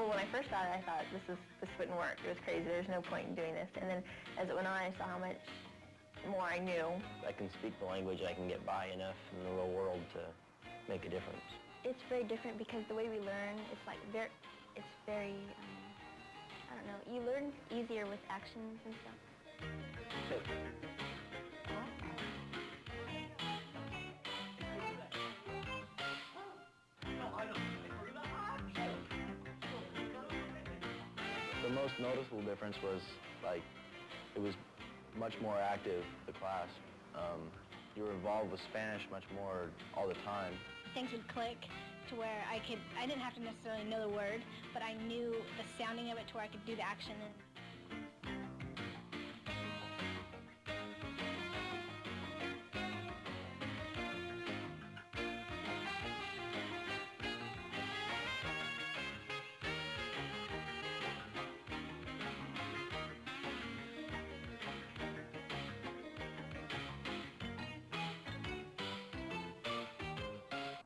Well, when I first started, I thought this wouldn't work. It was crazy. There's no point in doing this. And then as it went on, I saw how much more I knew. I can speak the language. I can get by enough in the real world to make a difference. It's very different because the way we learn, it's very, I don't know, you learn easier with actions and stuff. The most noticeable difference was, like, it was much more active, the class. You were involved with Spanish much more all the time. Things would click to where I didn't have to necessarily know the word, but I knew the sounding of it to where I could do the action.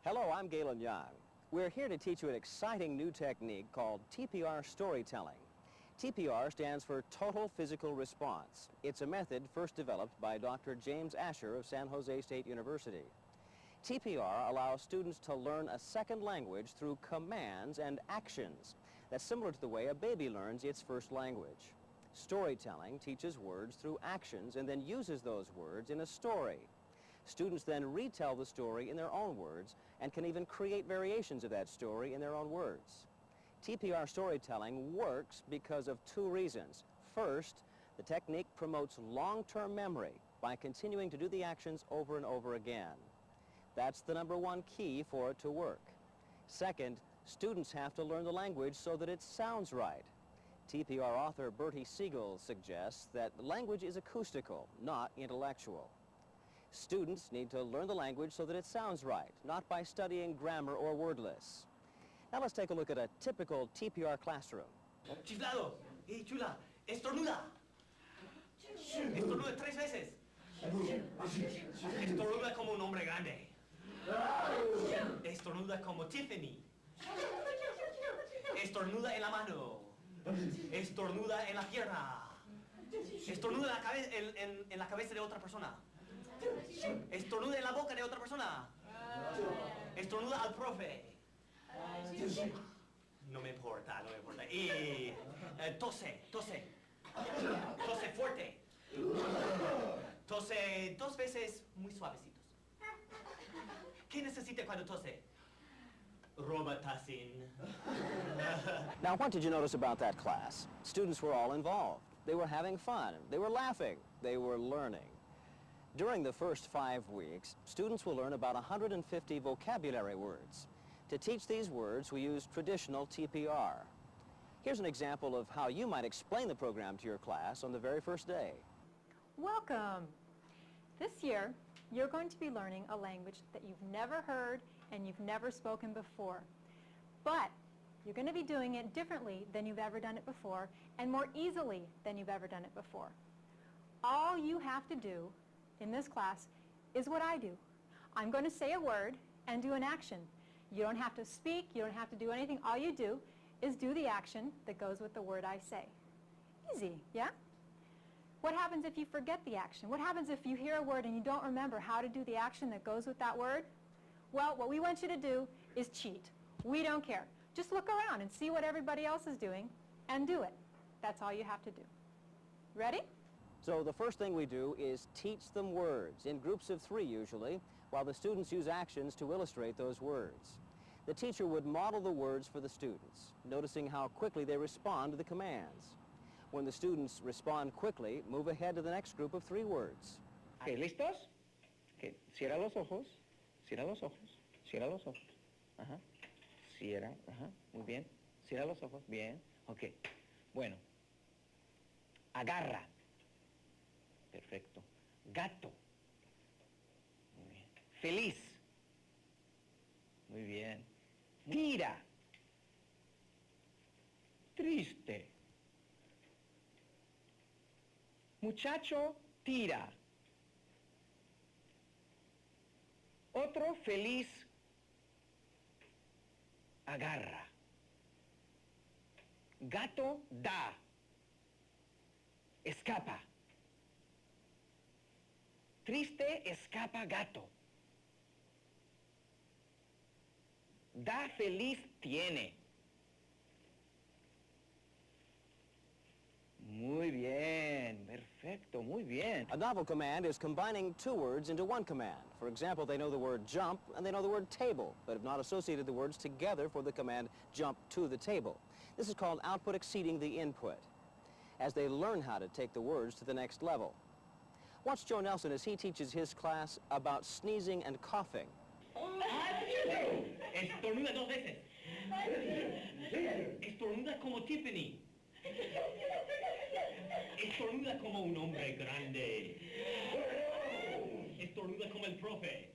Hello, I'm Galen Young. We're here to teach you an exciting new technique called TPR storytelling. TPR stands for Total Physical Response. It's a method first developed by Dr. James Asher of San Jose State University. TPR allows students to learn a second language through commands and actions. That's similar to the way a baby learns its first language. Storytelling teaches words through actions and then uses those words in a story. Students then retell the story in their own words and can even create variations of that story in their own words. TPR storytelling works because of two reasons. First, the technique promotes long-term memory by continuing to do the actions over and over again. That's the #1 key for it to work. Second, students have to learn the language so that it sounds right. TPR author Bertie Siegel suggests that language is acoustical, not intellectual. Students need to learn the language so that it sounds right, not by studying grammar or word lists. Now let's take a look at a typical TPR classroom. Chiflado, chula, estornuda. Estornuda 3 veces. Estornuda como un hombre grande. Estornuda como Tiffany. Estornuda en la mano. Estornuda en la pierna. Estornuda en la cabeza de otra persona. Estornuda en la boca de otra persona. Estornuda al profe. No me importa, no me importa. Y tose fuerte. Tose 2 veces muy suavecitos. ¿Qué necesita cuando tose? Robitussin. Now, what did you notice about that class? Students were all involved. They were having fun. They were laughing. They were learning. During the first 5 weeks, students will learn about 150 vocabulary words. To teach these words, we use traditional TPR. Here's an example of how you might explain the program to your class on the very first day. Welcome! This year, you're going to be learning a language that you've never heard and you've never spoken before. But you're going to be doing it differently than you've ever done it before and more easily than you've ever done it before. All you have to do in this class is what I do. I'm going to say a word and do an action. You don't have to speak, you don't have to do anything. All you do is do the action that goes with the word I say. Easy, yeah? What happens if you forget the action? What happens if you hear a word and you don't remember how to do the action that goes with that word? Well, what we want you to do is cheat. We don't care. Just look around and see what everybody else is doing and do it. That's all you have to do. Ready? So the first thing we do is teach them words, in groups of 3 usually, while the students use actions to illustrate those words. The teacher would model the words for the students, noticing how quickly they respond to the commands. When the students respond quickly, move ahead to the next group of 3 words. Okay, ¿listos? Okay, cierra los ojos, cierra los ojos, cierra los ojos. Ajá, cierra, ajá, muy bien. Cierra los ojos, bien. Ok, bueno. Agarra. Perfecto. Gato. Muy bien. Feliz. Muy bien. Tira. Triste. Muchacho, tira. Otro feliz, agarra. Gato da. Escapa. Triste escapa gato. Da feliz tiene. Muy bien, perfecto, muy bien. A novel command is combining two words into one command. For example, they know the word jump and they know the word table, but have not associated the words together for the command jump to the table. This is called output exceeding the input, as they learn how to take the words to the next level. Watch Joe Nelson as he teaches his class about sneezing and coughing. Estornuda 2 veces. Estornuda como Tiffany. Estornuda como un hombre grande. Estornuda como el profe.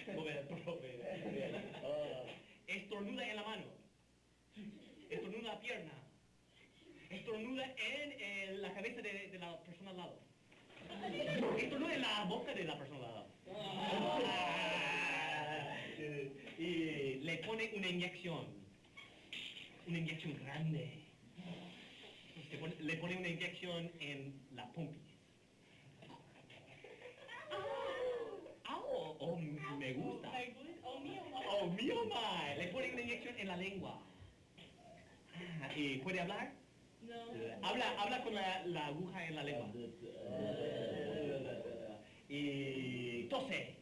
Como el profe. Estornuda en la mano. Estornuda la pierna. Estornuda en la cabeza de la persona al lado. Estornuda en la boca de la persona al lado. Y le pone una inyección grande. Le pone una inyección en la pompis. Oh, me gusta. Oh, mío, ma. Le pone una inyección en la lengua. ¿Y puede hablar? No. Habla con la aguja en la lengua. Y tose.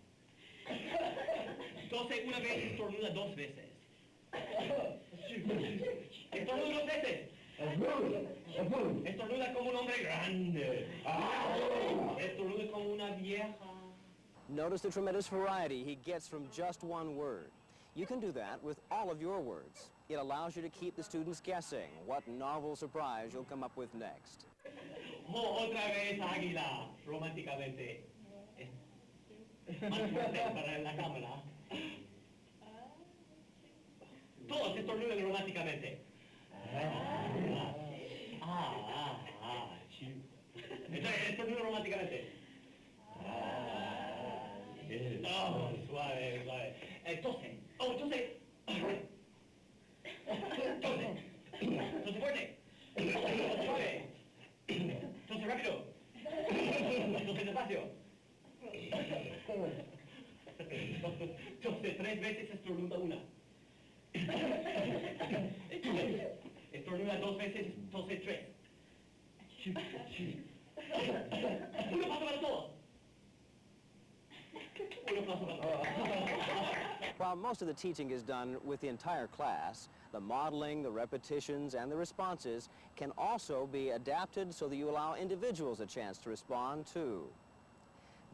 Tose una vez, estornuda 2 veces. Estornuda 2 veces. Estornuda como un hombre grande. Estornuda como una vieja. Notice the tremendous variety he gets from just one word. You can do that with all of your words. It allows you to keep the students guessing what novel surprise you'll come up with next. Oh, otra vez águila, románticamente. Más fuerte para la cámara. Todos estornudan románticamente. Entonces, estornudan románticamente. Oh, suave, suave. Entonces, entonces fuerte. Entonces suave. Entonces rápido. Entonces despacio. Entonces 3 veces estornuda una. Estornuda 2 veces, entonces 3. Un aplauso para todos. Un aplauso para todos. While most of the teaching is done with the entire class, the modeling, the repetitions, and the responses can also be adapted so that you allow individuals a chance to respond too.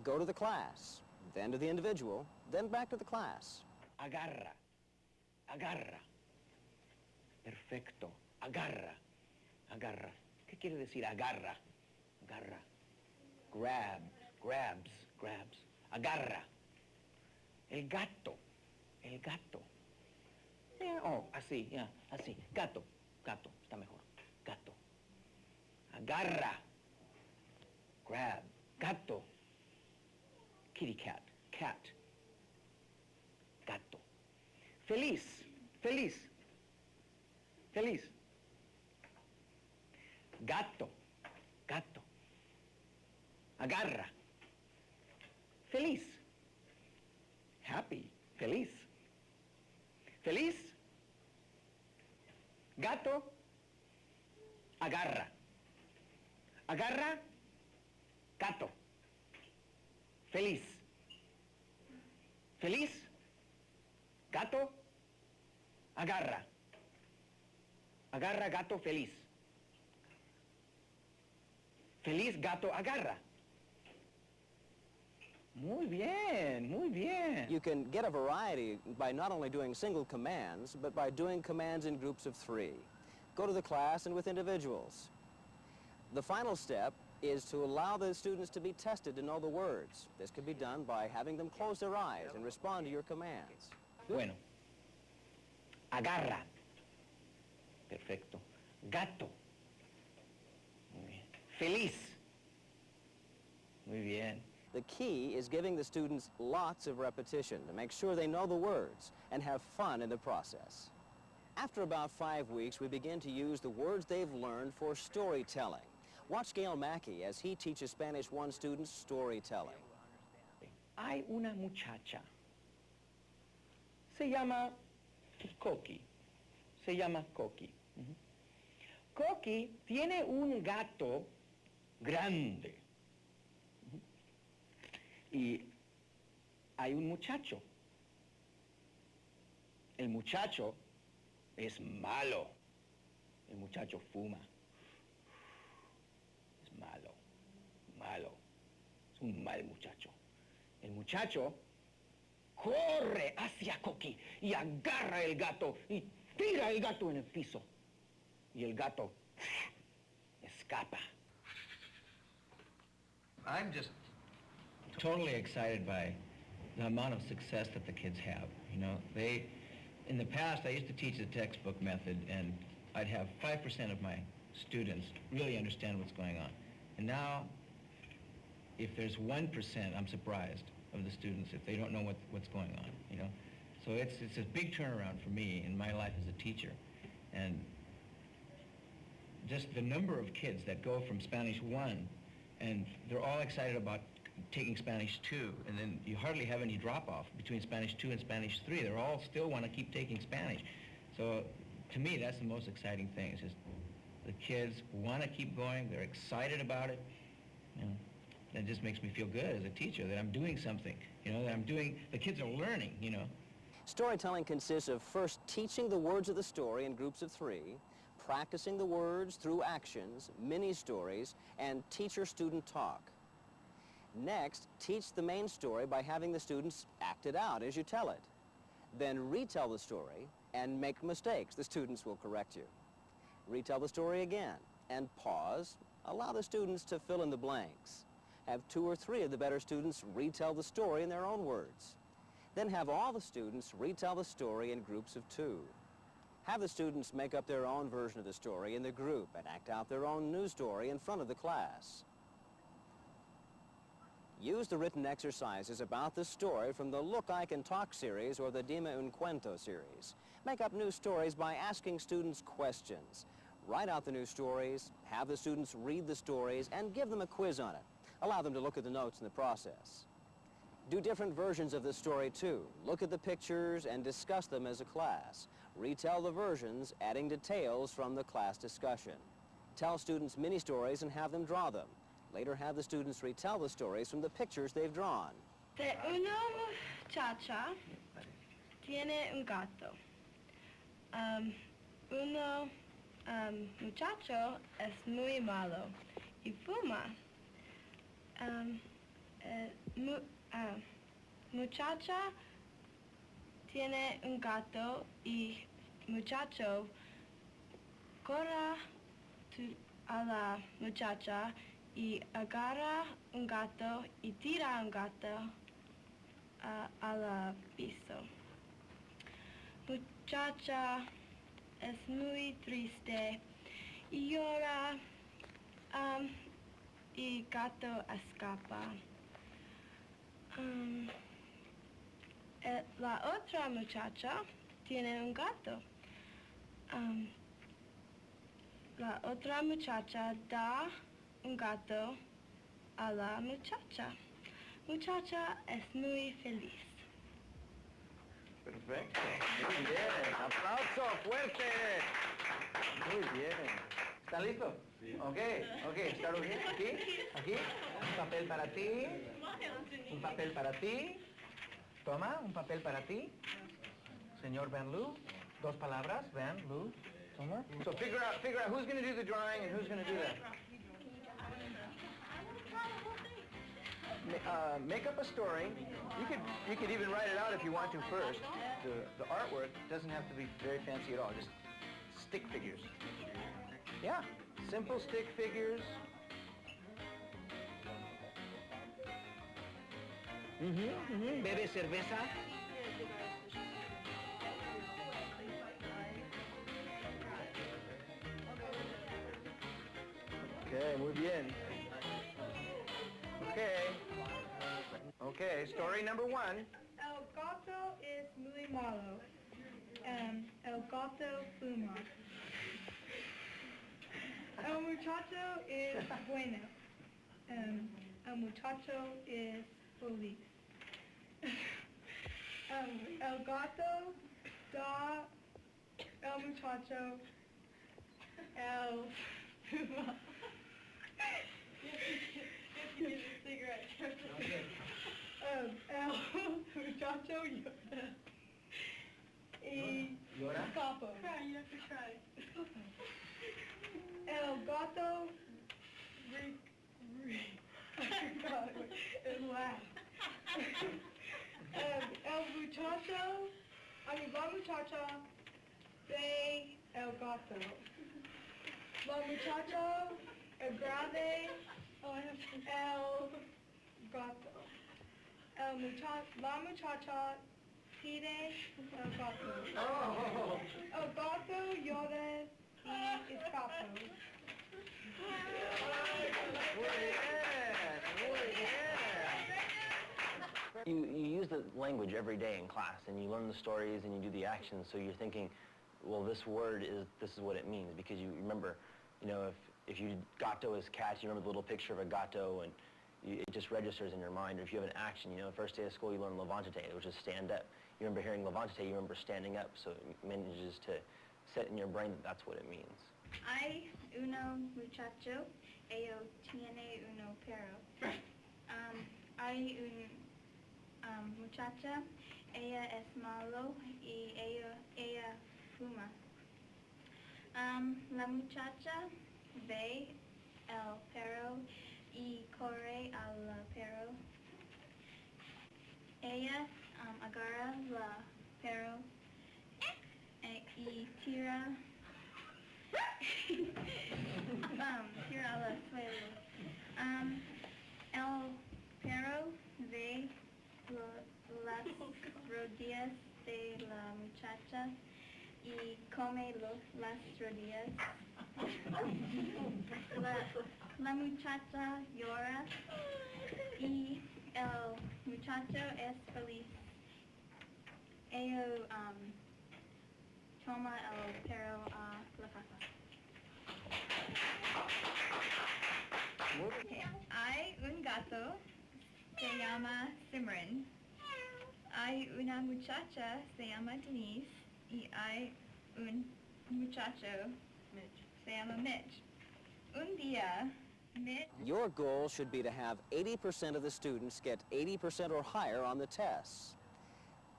Go to the class, then to the individual, then back to the class. Agarra. Agarra. Perfecto. Agarra. Agarra. ¿Qué quiere decir agarra? Agarra. Grab. Grabs. Grabs. Agarra. El gato. El gato. Oh, así, ya, así. Gato. Gato. Está mejor. Gato. Agarra. Grab. Gato. Kitty cat. Cat. Gato. Feliz. Feliz. Feliz. Gato. Gato. Agarra. Feliz. Happy. Feliz. Feliz. Gato. Agarra. Agarra. Gato. Feliz. Feliz. Gato. Agarra. Agarra gato feliz. Feliz gato agarra. Muy bien, muy bien. You can get a variety by not only doing single commands, but by doing commands in groups of 3. Go to the class and with individuals. The final step is to allow the students to be tested to know the words. This can be done by having them close their eyes and respond to your commands. Bueno. Agarra. Perfecto. Gato. Muy bien. Feliz. Muy bien. The key is giving the students lots of repetition to make sure they know the words and have fun in the process. After about 5 weeks, we begin to use the words they've learned for storytelling. Watch Gail Mackey as he teaches Spanish 1 students storytelling. Hay una muchacha. Se llama Coqui. Se llama Coqui. Coqui tiene un gato grande. Y hay un muchacho. El muchacho es malo. El muchacho fuma. Es malo. Malo. Es un mal muchacho. El muchacho corre hacia Coqui y agarra el gato y tira el gato en el piso. Y el gato escapa. I'm just totally excited by the amount of success that the kids have. You know, in the past, I used to teach the textbook method, and I'd have 5% of my students really understand what's going on. And now, if there's 1%, I'm surprised of the students if they don't know what's going on, you know. So it's a big turnaround for me in my life as a teacher. And just the number of kids that go from Spanish 1, and they're all excited about taking Spanish 2, and then you hardly have any drop-off between Spanish 2 and Spanish 3. They're all still want to keep taking Spanish. So to me, that's the most exciting thing. It's just the kids want to keep going. They're excited about it. You know, that just makes me feel good as a teacher that I'm doing something, you know, that the kids are learning, you know. Storytelling consists of first teaching the words of the story in groups of 3, practicing the words through actions, mini-stories, and teacher-student talk. Next, teach the main story by having the students act it out as you tell it. Then retell the story and make mistakes. The students will correct you. Retell the story again and pause. Allow the students to fill in the blanks. Have 2 or 3 of the better students retell the story in their own words. Then have all the students retell the story in groups of 2. Have the students make up their own version of the story in the group and act out their own new story in front of the class. Use the written exercises about the story from the Look, I Can Talk series or the Dime un Cuento series. Make up new stories by asking students questions. Write out the new stories, have the students read the stories, and give them a quiz on it. Allow them to look at the notes in the process. Do different versions of the story too. Look at the pictures and discuss them as a class. Retell the versions, adding details from the class discussion. Tell students mini-stories and have them draw them. Later, have the students retell the stories from the pictures they've drawn. Una muchacha tiene un gato. Muchacho es muy malo y fuma. Muchacha tiene un gato y muchacho corre a la muchacha y agarra un gato y tira un gato a la piso. Muchacha es muy triste y llora y gato escapa. La otra muchacha tiene un gato. La otra muchacha da un gato a la muchacha. Muchacha es muy feliz. Perfecto. Muy bien. Aplauso fuerte. Muy bien. ¿Están listos? Sí. Ok. Start over here. Aquí. Un papel para ti. Un papel para ti. Toma, un papel para ti. Señor Van Loo. 2 palabras. Van Loo. Toma. So figure out who's going to do the drawing and who's going to do that. Make up a story. You could even write it out if you want to first. The artwork doesn't have to be very fancy at all. Just stick figures. Yeah, simple stick figures. Bebe cerveza. Okay, muy bien. Okay. Okay, story number 1. El gato es muy malo. El gato fuma. El muchacho es bueno. El muchacho es feliz. El gato da el muchacho el fuma. El muchacho llora. Y escapa. You have to try. El gato la muchacha ve el gato. La muchacha agrade el gato. La muchacha pide el gato. Oh. El gato llora y escapa. You use the language every day in class, and you learn the stories, and you do the actions, so you're thinking, well, this is what it means, because you remember, you know, if you gato is cat, you remember the little picture of a gato, and it just registers in your mind. Or if you have an action, you know, first day of school, you learn levantate, which is stand up. You remember hearing levantate, you remember standing up, so it manages to set in your brain that that's what it means. Hay uno muchacho, ello tiene uno perro. Hay un muchacha, ella es malo y ella fuma. La muchacha ve el perro y corre al perro. Ella agarra el perro y tira al suelo. El perro ve las rodillas de la muchacha y come las rodillas. La muchacha llora y el muchacho es feliz. Ello toma el perro a la casa. Hay un gato, se llama Simran. Hay una muchacha, se llama Denise. Y hay un muchacho, se llama Mitch. Un día, Mitch... Your goal should be to have 80% of the students get 80% or higher on the tests.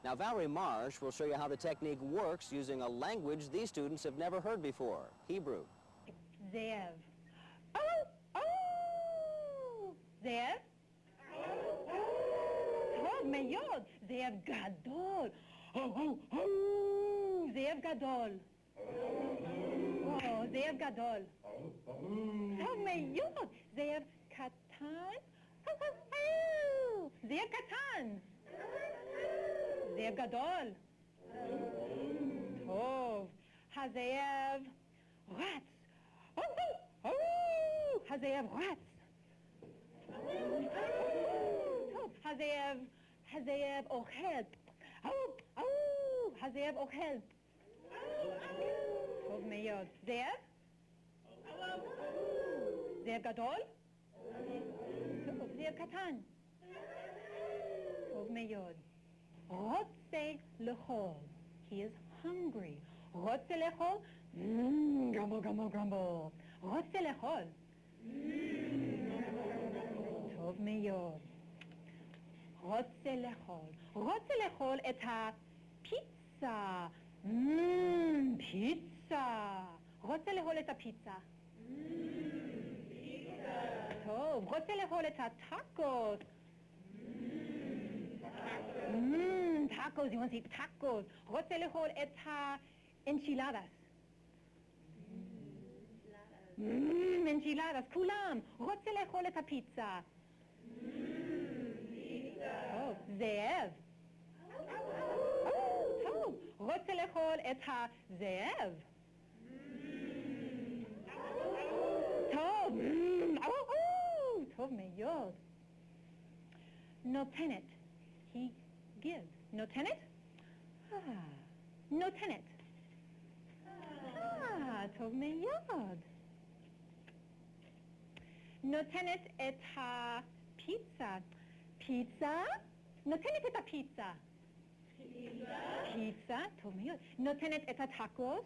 Now, Valerie Marsh will show you how the technique works using a language these students have never heard before, Hebrew. Zev. Oh, oh! Zev? טוב מאוד, זאב גדול. זאב גדול. זאב גדול. טוב מאוד, זאב קטן. זאב קטן. זאב גדול. טוב, הזאב רץ. הזאב רץ. טוב, הזאב אוכל. הזאב אוכל. טוב מאוד. זאב? זאב גדול? טוב, זאב קטן. טוב מאוד. רוצה לאכול. He is hungry. רוצה לאכול? גרמל, גרמל, גרמל. רוצה לאכול? טוב מאוד. רוצה לאכול. רוצה לאכול את הפיצה. פיצה. רוצה לאכול את הפיצה. טוב, רוצה לאכול את הטאקוס. Tacos, you want to eat tacos. רוצה לאכול את האנצ'ילדס. אנצ'ילדס, כולם. רוצה לאכול את הפיצה. טוב, זאב. טוב, רוצה לאכול את הזאב. טוב, טוב מאוד. נותנת. he gives. נותנת? נותנת. טוב מאוד. נותנת את הפיצה. פיצה? נותנת את הפיצה. פיצה, טוב מאוד. נותנת את הטאקוס.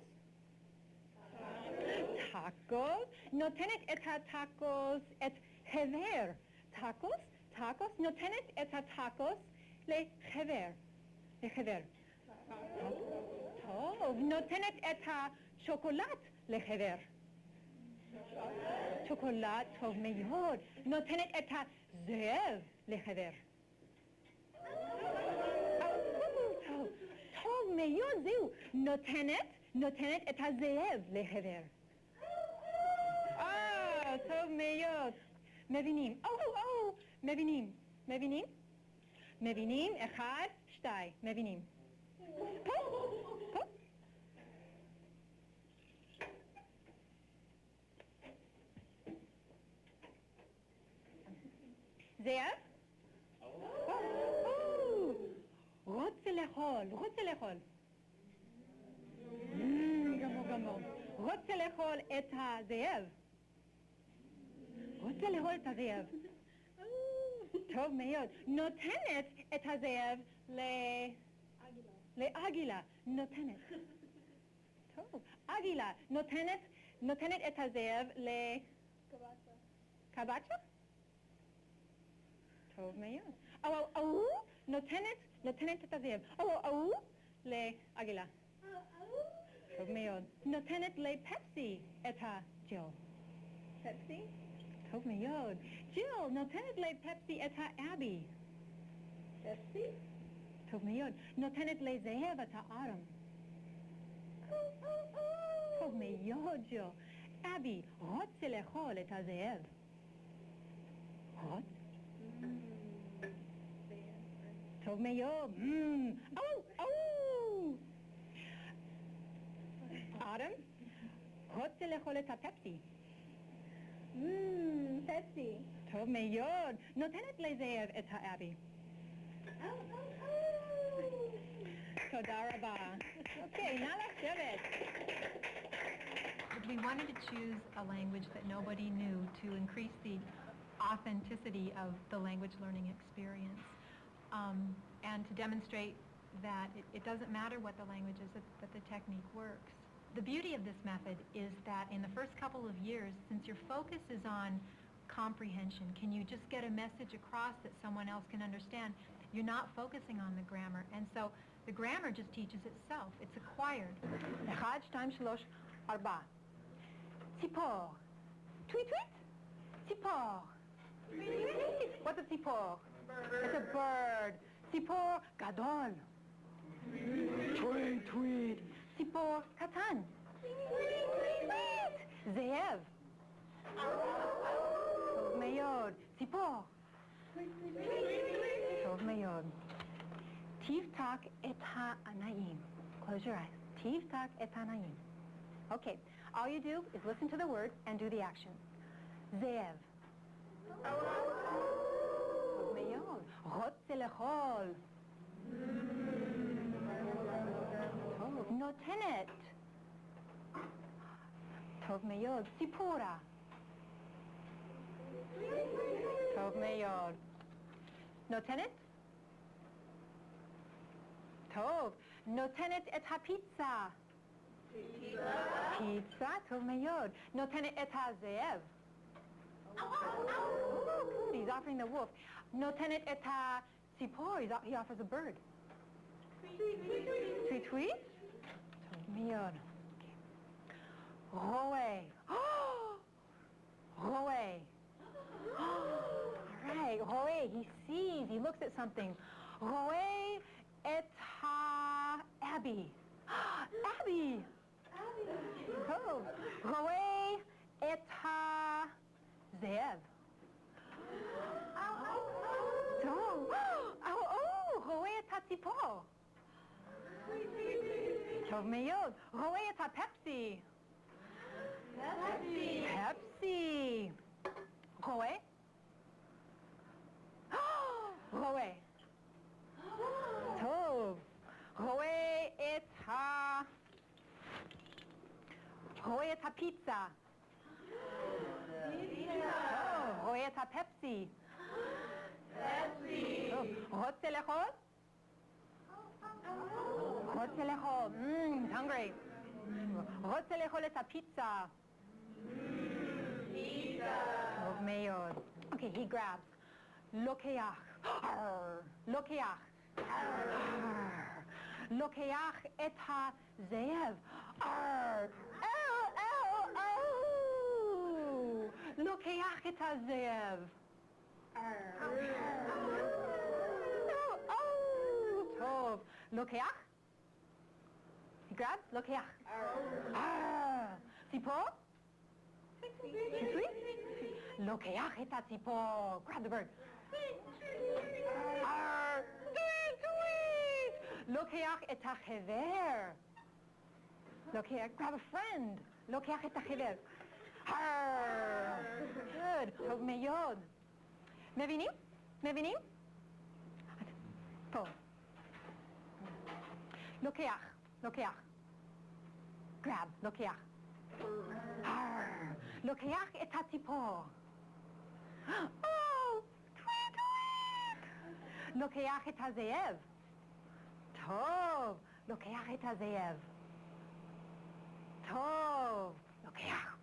טאקוס. נותנת את הטאקוס, את חבר. טאקוס, טאקוס. נותנת את הטאקוס לחבר. לחבר. טוב. נותנת את השוקולד לחבר. שוקולד, טוב מאוד. נותנת את הזאב לחבר. טוב מאוד, זהו. נותנת את הזאב לחבר. טוב מאוד. מבינים. מבינים. מבינים? מבינים? 1, 2. מבינים. פה. פה. זאב? רוצה לאכול, רוצה לאכול. גמור, גמור. רוצה לאכול את הזאב. רוצה לאכול את הזאב. טוב מאוד. נותנת את הזאב לאגילה. נותנת. טוב. אגילה. נותנת את הזאב לקבצ'ה? טוב מאוד. נותנת את הזאב. לאגילה. טוב מאוד. נותנת לפפסי את הג'יל. פפסי? טוב מאוד. ג'יל נותנת לפפסי את האבי. פפסי? טוב מאוד. נותנת לזאב את הארם. טוב מאוד, ג'יל. אבי רוצה לאכול את הזאב. רוצה? טוב מאוד. אדם רוצה לאכול את הפפסי. פפסי. טוב מאוד. נותנת לזאב את האבי. תודה רבה. אוקיי, נא לשבת. We wanted to choose a language that nobody knew to increase the authenticity of the language learning experience, and to demonstrate that it doesn't matter what the language is, that the technique works. The beauty of this method is that in the first couple of years, since your focus is on comprehension, can you just get a message across that someone else can understand? You're not focusing on the grammar, and so the grammar just teaches itself. It's acquired. 1, 2, 3, 4. ציפור. tweet tweet. ציפור. What's a ציפור? It's a bird. ציפור גדול. tweet tweet. ציפור קטן. זאב. טוב מאוד. ציפור. טוב מאוד. תפתח את העיניים. Close your eyes. תפתח את העיניים. Okay. All you do is listen to the word and do the action. זאב. טוב מאוד. רוצה לאכול. טוב. נותנת. טוב מאוד. ציפורה. טוב מאוד. נותנת? טוב. נותנת את הפיצה. פיצה, טוב מאוד. נותנת את הזאב. Good, he's offering the wolf. נותנת את הציפור, he offers a bird. tweet tweet? טוב מאוד. רואה. רואה. All right, רואה, he sees, he looks at something. רואה את האבי. אבי! טוב. רואה את הזאב. טוב. רואה את הציפור. טוב מאוד. רואה את הפפסי. פפסי. רואה? רואה. הפיצה. טוב, רואה את הפפסי. טוב, רוצה לאכול? רוצה לאכול. hungry. רוצה לאכול את הפיצה. טוב מאוד. Okay, he grabs. לוקח. לוקח. לוקח את הזאב. לוקח את הזאב. טוב. לוקח? He grabs? לוקח. ציפור? לוקח את הציפור. Grab the bird. לוקח את החבר. לוקח, grab a friend. לוקח את החבר. Good. טוב מאוד. מבינים? מבינים? פה. לוקח. לוקח. grab. לוקח. לוקח את הציפור. לוקח את הזאב. טוב, לוקח את הזאב. טוב, לוקח.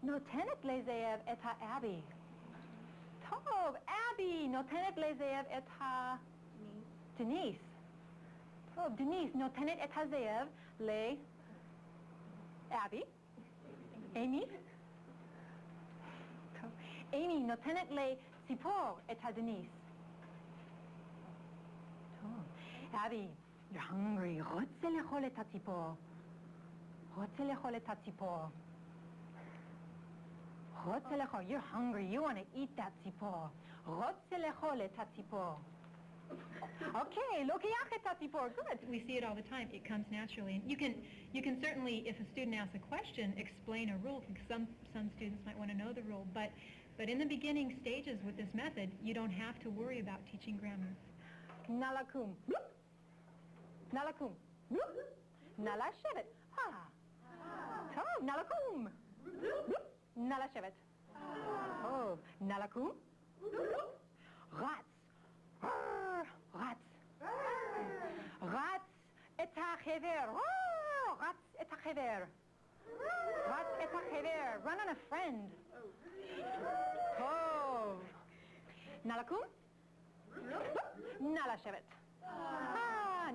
נותנת לזאב את האבי. טוב, אבי נותנת לזאב את דניס. טוב, דניס נותנת את הזאב לאבי. אמי. טוב, אמי נותנת לציפור את הדניס. טוב, אבי, you're hungry. רוצה לאכול את הציפור. רוצה לאכול את הציפור. רוצה לאכול. You're hungry. You want to eat that ציפור. רוצה לאכול את הציפור. Okay, לוקח את הציפור. Good. We see it all the time. It comes naturally. And you can certainly, if a student asks a question, explain a rule. Some students might want to know the rule, but in the beginning stages with this method, you don't have to worry about teaching grammar. נא לקום. נא לקום. נא לשבת. טוב, נא לקום. נא לשבת. טוב, נא לקום. רץ. רץ. רץ את החבר. רץ את החבר. רץ את החבר. Run on a friend. טוב. נא לקום. נא לשבת.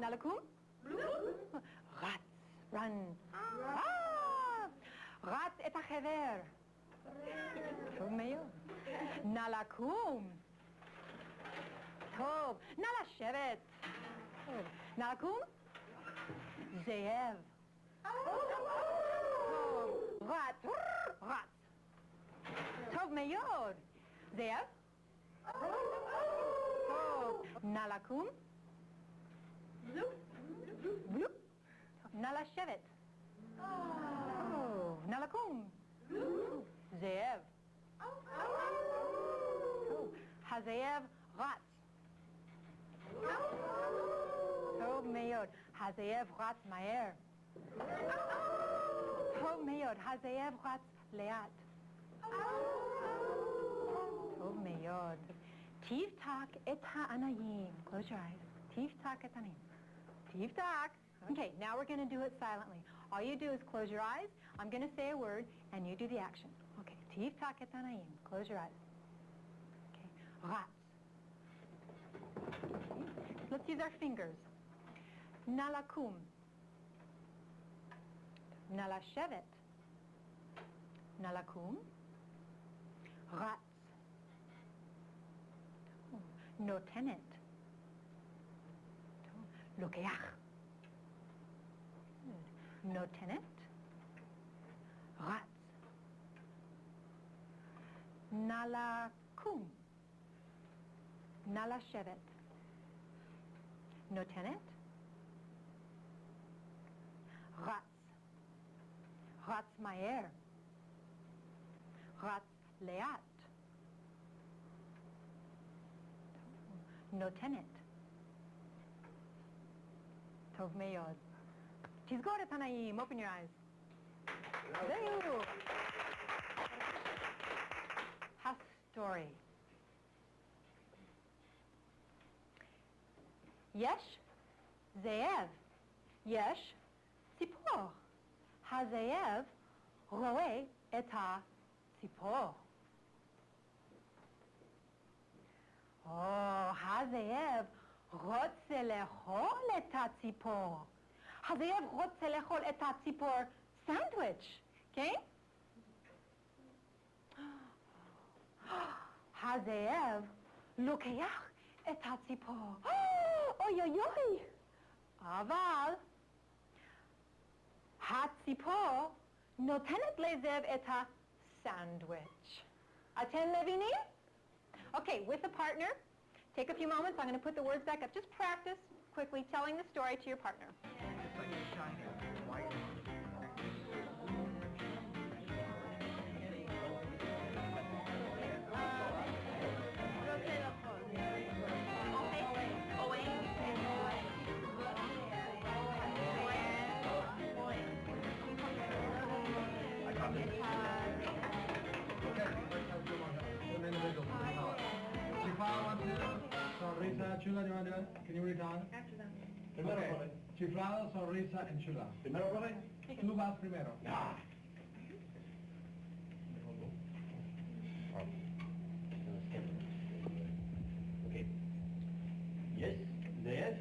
נא לקום. רץ. run. רץ את החבר. טוב מאוד. נא לקום. טוב. נא לשבת. נא לקום. זאב. טוב. רץ. רץ. טוב מאוד. זאב. טוב. נא לקום. בלופ. נא לשבת. טוב. נא לקום. זאב. טוב. הזאב רץ. טוב מאוד. הזאב רץ מהר. טוב מאוד. הזאב רץ לאט. טוב מאוד. תפתח את העיניים. Close your eyes. תפתח את העיניים. תפתח. Okay, now we're going to do it silently. All you do is close your eyes. I'm going to say a word, and you do the action. Okay, תפתח את העיניים. Close your eyes. Okay, רץ. Let's use our fingers. נא לקום. נא לשבת. נא לקום. רץ. נותנת. לוקח. נותנת. רץ. נא לקום. נא לשבת. נותנת. רץ. רץ מהר. רץ לאט. נותנת. טוב מאוד. Tizgore Tanaim, open your eyes. Zayu. Story. Yesh Zeev. Yesh ציפור. הזאב רואה את הציפור. הזאב רוצה לאכול את הציפור. הזאב רוצה לאכול את הציפור סנדוויץ', כן? הזאב לוקח את הציפור. אוי אוי אוי! אבל הציפור נותנת לזאב את הסנדוויץ'. אתם מבינים? Okay, with a partner, take a few moments. I'm going to put the words back up. Just practice quickly telling the story to your partner. Sonrisa, chula, do you want to do it? Can you read on? After them. Primero, okay. Chiflado, sonrisa, and chula. Primero, profe? Tú vas primero. Okay. Yes, Zeev,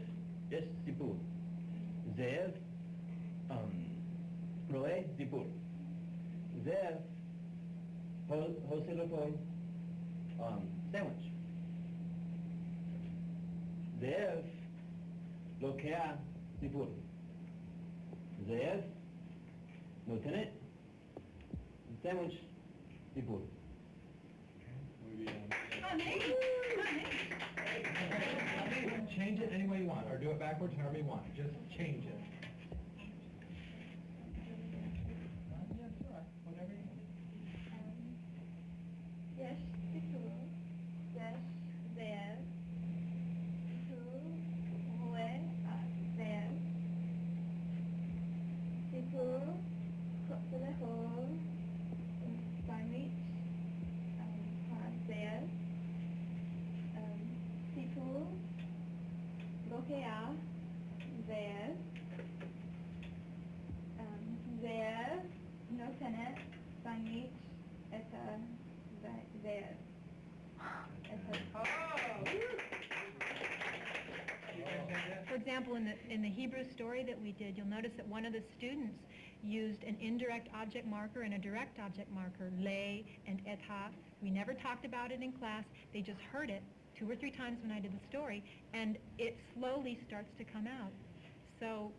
yes, Zipur. Zeev, Roe, Zipur. Zeev, Jose Lopon, sandwich. Zeev, Lokea, Zipur. Zeev, Lieutenant, sandwich, Zipur. Change it any way you want, or do it backwards, however you want. Just change it. Yes, all right. Whatever you want. Yes, Zipur. Yes, there. There. Zipur. Cut to the hole. Sandwich. There. Zipur. Lokea. There. There. Lieutenant. Sandwich. There. For example, in the Hebrew story that we did, you'll notice that one of the students used an indirect object marker and a direct object marker, le and etha. We never talked about it in class. They just heard it 2 or 3 times when I did the story, and it slowly starts to come out. So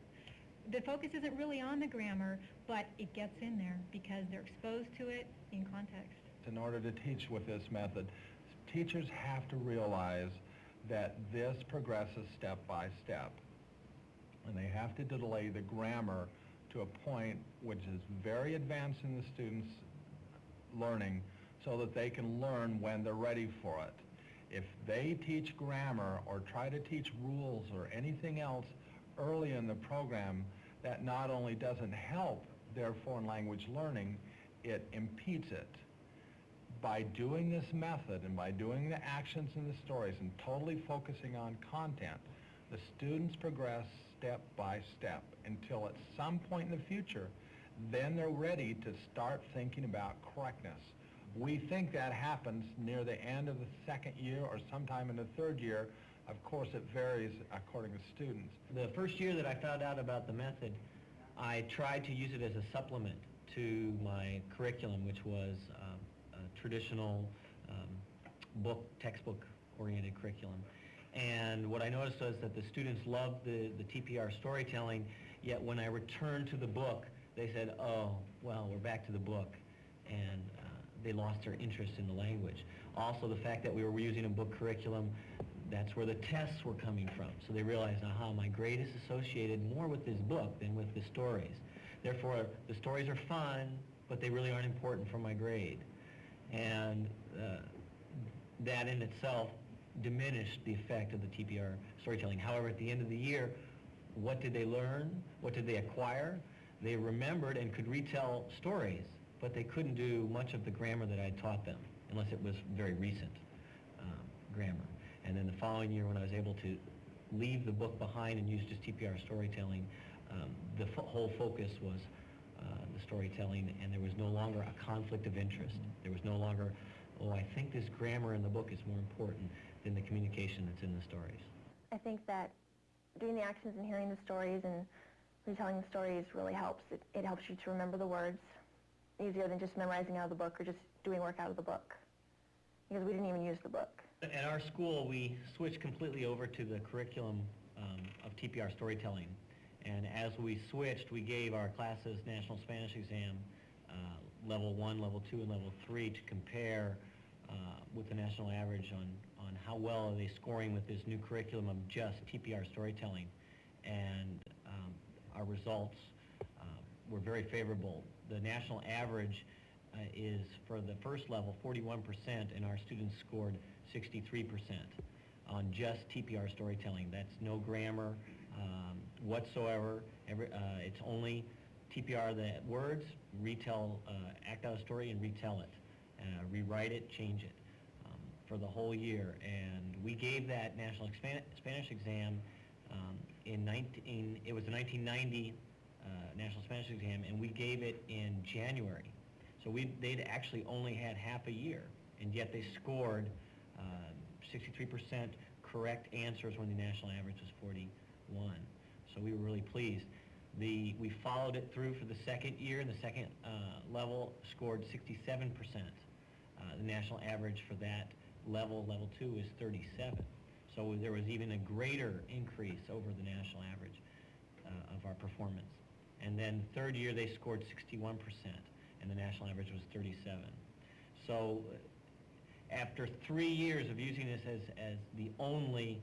the focus isn't really on the grammar, but it gets in there because they're exposed to it in context. In order to teach with this method, teachers have to realize that this progresses step by step. And they have to delay the grammar to a point which is very advanced in the students' learning so that they can learn when they're ready for it. If they teach grammar or try to teach rules or anything else early in the program, that not only doesn't help their foreign language learning, it impedes it. By doing this method and by doing the actions in the stories and totally focusing on content, the students progress step by step until at some point in the future, then they're ready to start thinking about correctness. We think that happens near the end of the 2nd year or sometime in the 3rd year. Of course, it varies according to students. The first year that I found out about the method, I tried to use it as a supplement to my curriculum, which was traditional textbook-oriented curriculum. And what I noticed was that the students loved the TPR storytelling, yet when I returned to the book, they said, oh, well, we're back to the book, and they lost their interest in the language. Also, the fact that we were using a book curriculum, that's where the tests were coming from. So they realized, aha, my grade is associated more with this book than with the stories. Therefore, the stories are fun, but they really aren't important for my grade. And that in itself diminished the effect of the TPR storytelling. However, at the end of the year, what did they learn? What did they acquire? They remembered and could retell stories, but they couldn't do much of the grammar that I taught them, unless it was very recent grammar. And then the following year, when I was able to leave the book behind and use just TPR storytelling, the whole focus was the storytelling, and there was no longer a conflict of interest. There was no longer, oh, I think this grammar in the book is more important than the communication that's in the stories. I think that doing the actions and hearing the stories and retelling the stories really helps. It helps you to remember the words easier than just memorizing out of the book or just doing work out of the book, because we didn't even use the book. At our school, we switched completely over to the curriculum of TPR storytelling. And as we switched, we gave our classes National Spanish Exam, Level 1, Level 2, and Level 3 to compare with the national average on how well are they scoring with this new curriculum of just TPR storytelling. And our results were very favorable. The national average is, for the first level, 41%, and our students scored 63% on just TPR storytelling. That's no grammar whatsoever. It's only TPR, the words, retell, act out a story and retell it, rewrite it, change it, for the whole year. And we gave that National Spanish Exam it was the 1990 National Spanish Exam, and we gave it in January. So they'd actually only had half a year, and yet they scored 63% correct answers when the national average was 41. So we were really pleased. We followed it through for the second year, and the second level scored 67%. The national average for that level 2, is 37. So there was even a greater increase over the national average of our performance. And then third year they scored 61%, and the national average was 37. So after 3 years of using this as the only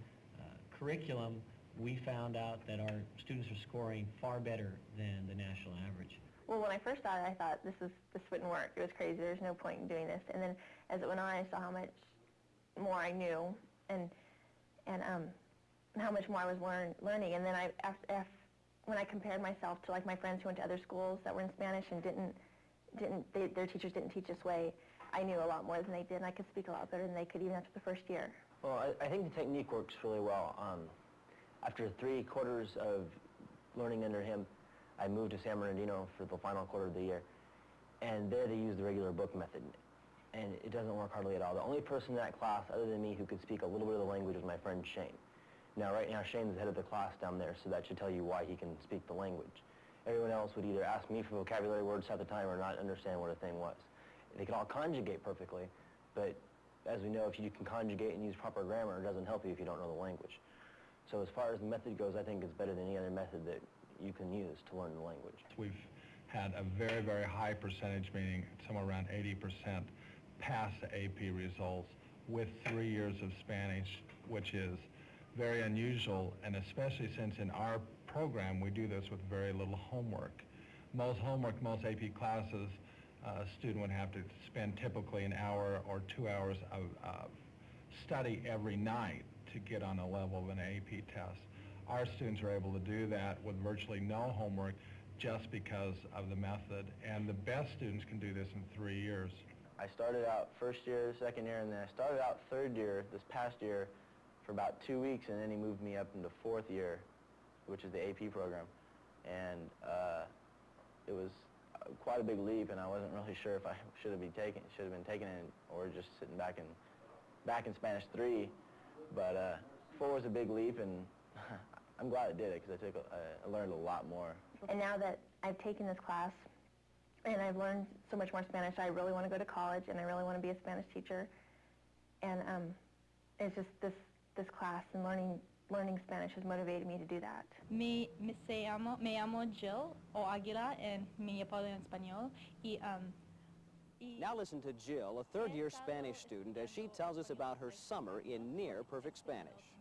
curriculum, we found out that our students are scoring far better than the national average. Well, when I first started, I thought this wouldn't work. It was crazy. There's no point in doing this. And then as it went on, I saw how much more I knew and how much more I was learning. And then when I compared myself to like my friends who went to other schools that were in Spanish and their teachers didn't teach this way, I knew a lot more than they did, and I could speak a lot better than they could even after the first year. Well, I think the technique works really well. After 3 quarters of learning under him, I moved to San Bernardino for the final quarter of the year, and there they use the regular book method, and it doesn't work hardly at all. The only person in that class other than me who could speak a little bit of the language was my friend Shane. Now, right now, Shane's the head of the class down there, so that should tell you why he can speak the language. Everyone else would either ask me for vocabulary words half the time or not understand what a thing was. They can all conjugate perfectly, but as we know, if you can conjugate and use proper grammar, it doesn't help you if you don't know the language. So as far as the method goes, I think it's better than any other method that you can use to learn the language. We've had a very, very high percentage, meaning somewhere around 80% pass the AP results with 3 years of Spanish, which is very unusual, and especially since in our program we do this with very little homework. Most AP classes, a student would have to spend typically an hour or 2 hours of study every night to get on a level of an AP test. Our students are able to do that with virtually no homework just because of the method, and the best students can do this in 3 years. I started out first year, second year, and then I started out third year this past year for about 2 weeks, and then he moved me up into fourth year, which is the AP program. And it was quite a big leap, and I wasn't really sure if I should have been taking it or just sitting back in Spanish 3. But 4 was a big leap, and I'm glad I did it because I learned a lot more. And now that I've taken this class and I've learned so much more Spanish, I really want to go to college and I really want to be a Spanish teacher. And it's just this class and learning Spanish has motivated me to do that. Me llamo Jill o Aguila en mi apodo en español. Now listen to Jill, a third-year Spanish student, as she tells us about her summer in near-perfect Spanish.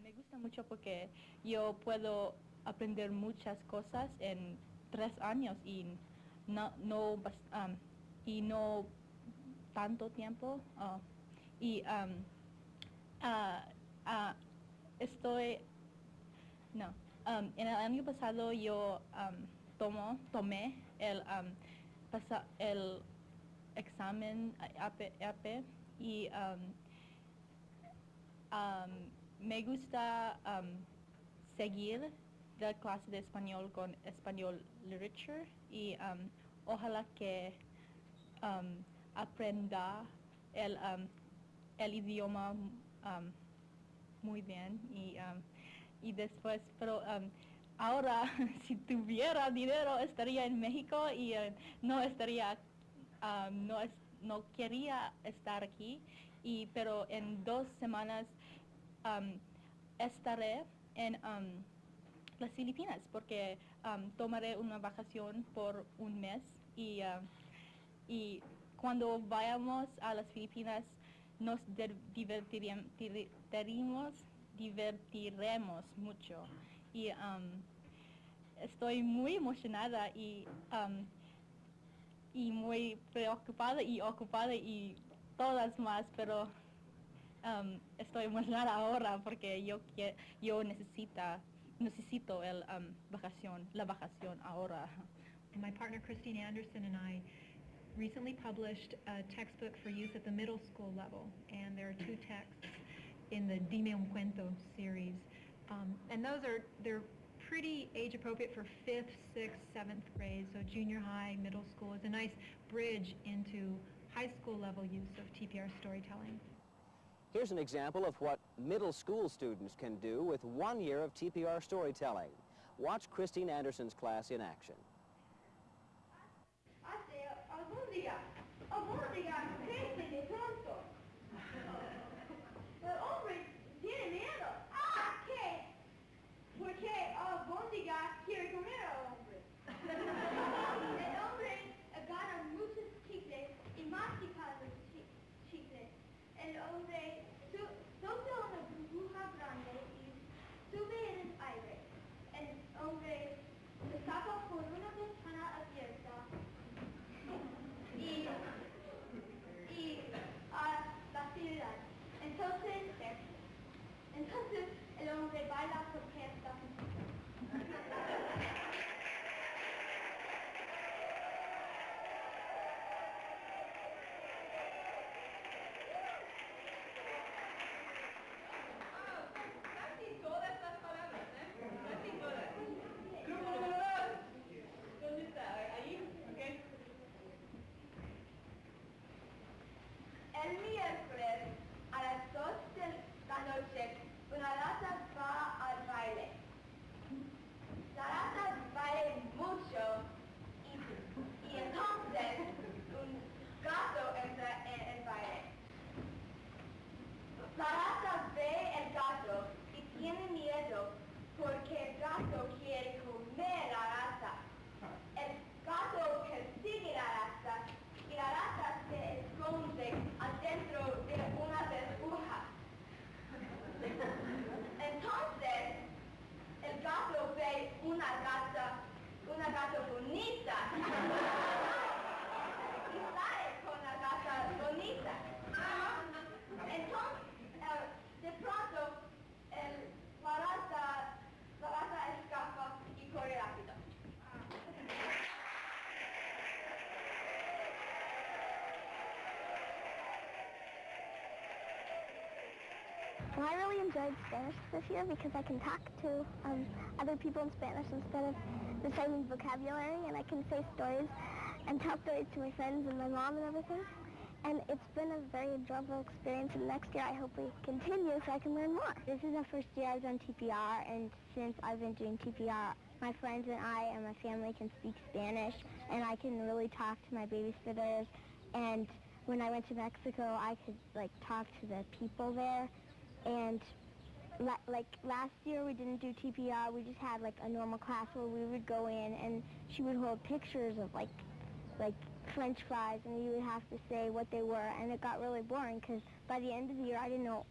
Me gusta mucho porque yo puedo aprender muchas cosas en 3 años y no tanto tiempo. No. En el año pasado yo tomé el examen AP y me gusta seguir la clase de español con español literature y ojalá que aprenda el idioma muy bien y después, pero ahora si tuviera dinero estaría en México y no estaría, no quería estar aquí, pero en 2 semanas estaré en las Filipinas porque tomaré una vacación por un mes y cuando vayamos a las Filipinas nos divertiremos mucho y estoy muy emocionada y muy preocupada y ocupada y todas más, pero estoy emocionada ahora porque yo necesito la vacación ahora. My partner Christine Anderson and I recently published a textbook for youth at the middle school level, and there are 2 texts in the Dime un Cuento series, and they're pretty age appropriate for 5th, 6th, 7th grade, so junior high, middle school is a nice bridge into high school level use of TPR storytelling. Here's an example of what middle school students can do with 1 year of TPR storytelling. Watch Christine Anderson's class in action. Entonces el hombre baila orquesta. Casi todas las palabras, casi todas. ¿Dónde está? ¿Ahí? Okay. El miércoles a las 2 de la noche una rata va al baile. La rata baila mucho y entonces un gato entra en el baile. La rata ve el gato y tiene miedo porque el gato quiere comer la rata. El gato persigue la rata y la rata se esconde adentro de una burbuja. Entonces, el gato ve una gata bonita y sale con la gata bonita. Entonces, de pronto, la rata escapa y corre rápido. Well, I really enjoyed Spanish this year because I can talk to other people in Spanish instead of reciting vocabulary, and I can say stories and tell stories to my friends and my mom and everything. And it's been a very enjoyable experience, and next year I hope we continue so I can learn more. This is the first year I've done TPR, and since I've been doing TPR, my friends and I and my family can speak Spanish, and I can really talk to my babysitters. And when I went to Mexico, I could talk to the people there. And like last year we didn't do TPR, we just had a normal class where we would go in and she would hold pictures of like French fries, and we would have to say what they were, and it got really boring because by the end of the year I didn't know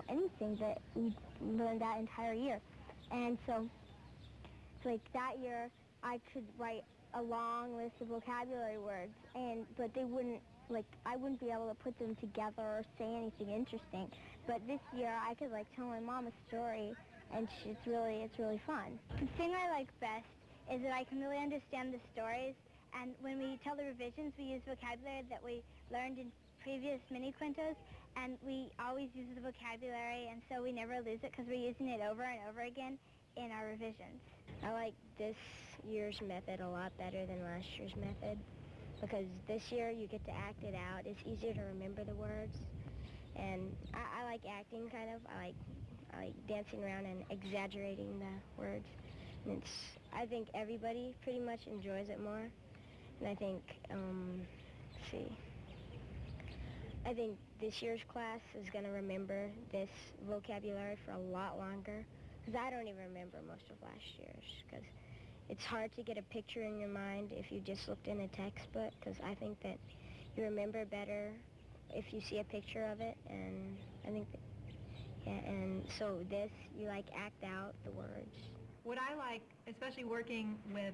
anything that we learned that entire year. And so that year I could write a long list of vocabulary words, but they wouldn't I wouldn't be able to put them together or say anything interesting. But this year I could tell my mom a story and it's really fun. The thing I like best is that I can really understand the stories, and when we tell the revisions, we use vocabulary that we learned in previous mini cuentos, and we always use the vocabulary, and so we never lose it because we're using it over and over again in our revisions. I like this year's method a lot better than last year's method because this year you get to act it out. It's easier to remember the words, and I like acting kind of. I like dancing around and exaggerating the words. And I think everybody pretty much enjoys it more. And I think, let's see, I think this year's class is going to remember this vocabulary for a lot longer, because I don't even remember most of last year's, because it's hard to get a picture in your mind if you just looked in a textbook, because I think that you remember better if you see a picture of it, and I think that, yeah, and so this, you like act out the words. What I like, especially working with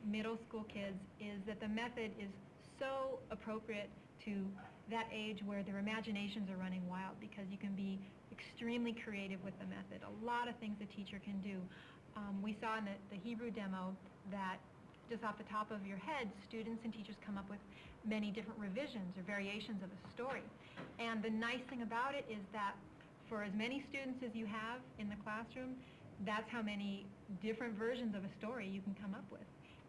middle school kids, is that the method is so appropriate to that age where their imaginations are running wild, because you can be extremely creative with the method. A lot of things a teacher can do. We saw in the Hebrew demo that just off the top of your head, students and teachers come up with many different revisions or variations of a story. And the nice thing about it is that for as many students as you have in the classroom, that's how many different versions of a story you can come up with.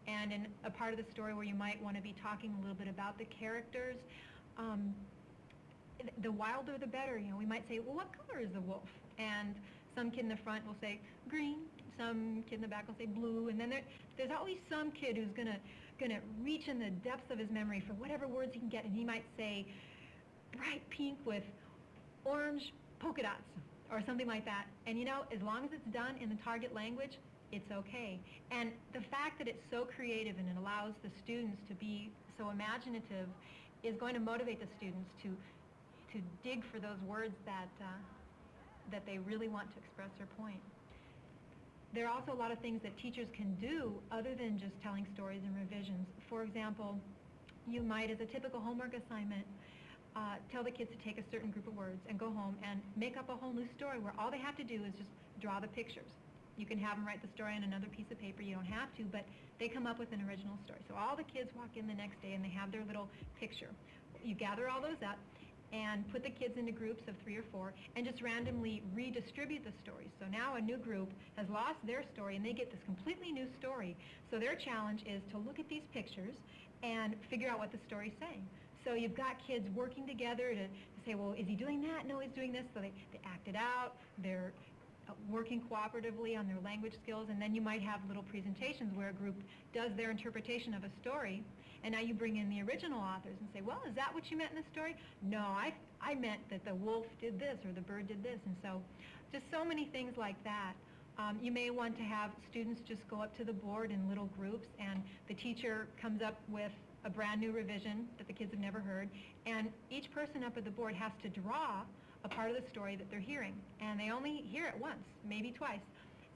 And in a part of the story where you might want to be talking a little bit about the characters, the wilder the better. You know, we might say, well, what color is the wolf? And some kid in the front will say green, some kid in the back will say blue, and then there's always some kid who's gonna reach in the depths of his memory for whatever words he can get, and he might say bright pink with orange polka dots or something like that. And you know, as long as it's done in the target language, it's okay. And the fact that it's so creative and it allows the students to be so imaginative is going to motivate the students to dig for those words that they really want to express their point. There are also a lot of things that teachers can do other than just telling stories and revisions. For example, you might, as a typical homework assignment, tell the kids to take a certain group of words and go home and make up a whole new story where all they have to do is just draw the pictures. You can have them write the story on another piece of paper. You don't have to, but they come up with an original story. So all the kids walk in the next day and they have their little picture. You gather all those up and put the kids into groups of 3 or 4 and just randomly redistribute the stories. So now a new group has lost their story and they get this completely new story. So their challenge is to look at these pictures and figure out what the story's saying. So you've got kids working together to say, well, is he doing that? No, he's doing this. So they act it out. They're working cooperatively on their language skills, and then you might have little presentations where a group does their interpretation of a story, and now you bring in the original authors and say, well, is that what you meant in the story? No, I meant that the wolf did this or the bird did this. And so just so many things like that. You may want to have students just go up to the board in little groups, and the teacher comes up with a brand new revision that the kids have never heard, and each person up at the board has to draw a part of the story that they're hearing, and they only hear it once, maybe twice.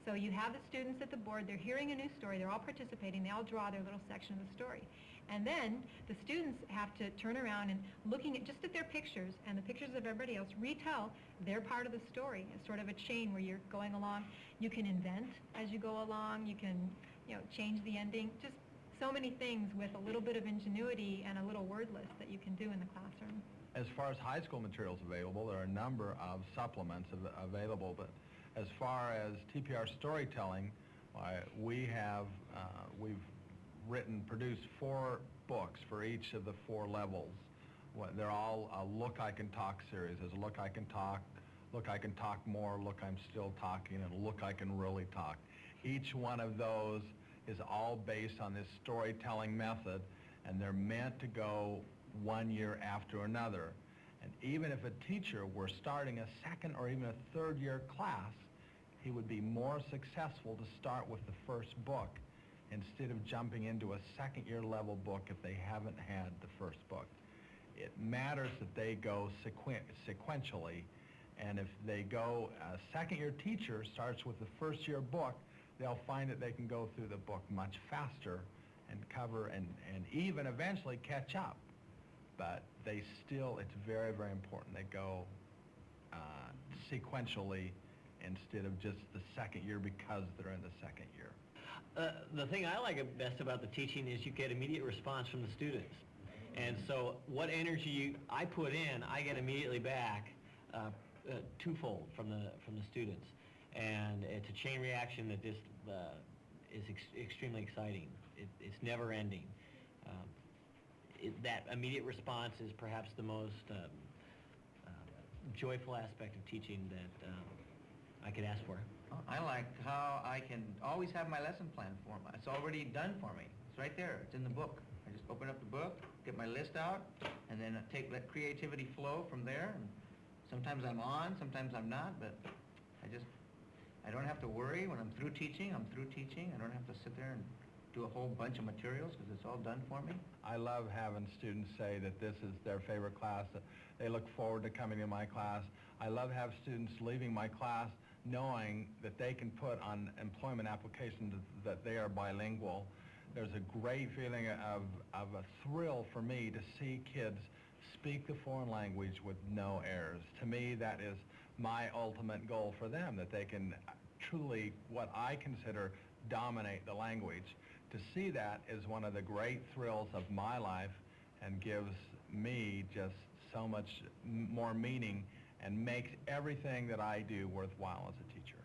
So you have the students at the board, they're hearing a new story, they're all participating, they all draw their little section of the story. And then the students have to turn around and looking at just at their pictures and the pictures of everybody else, retell their part of the story. It's sort of a chain where you're going along. You can invent as you go along, you can, you know, change the ending, just so many things with a little bit of ingenuity and a little word list that you can do in the classroom. As far as high school materials available, there are a number of supplements available, but as far as TPR storytelling, we've produced 4 books for each of the 4 levels. They're all a Look I Can Talk series. There's a Look I Can Talk, Look I Can Talk More, Look I'm Still Talking, and Look I Can Really Talk. Each one of those is all based on this storytelling method, and they're meant to go one year after another. And even if a teacher were starting a 2nd or even a 3rd year class, he would be more successful to start with the first book instead of jumping into a 2nd year level book if they haven't had the first book. It matters that they go sequentially, and if they go, a 2nd year teacher starts with the 1st year book, they'll find that they can go through the book much faster and cover and even eventually catch up. But it's very, very important they go sequentially instead of just the second year because they're in the second year. The thing I like best about the teaching is you get immediate response from the students. And so what energy I put in, I get immediately back twofold from the students. And it's a chain reaction that just is extremely exciting. It's never ending. That immediate response is perhaps the most joyful aspect of teaching that I could ask for. I like how I can always have my lesson plan for them. It's already done for me. It's right there. It's in the book. I just open up the book, get my list out, and then let creativity flow from there. And sometimes I'm on, sometimes I'm not, but I don't have to worry. When I'm through teaching, I'm through teaching. I don't have to sit there and do a whole bunch of materials because it's all done for me. I love having students say that this is their favorite class, that they look forward to coming to my class. I love to have students leaving my class knowing that they can put on employment applications that they are bilingual. There's a great feeling of a thrill for me to see kids speak the foreign language with no errors. To me, that is my ultimate goal for them, that they can truly, what I consider, dominate the language. To see that is one of the great thrills of my life and gives me just so much more meaning and makes everything that I do worthwhile as a teacher.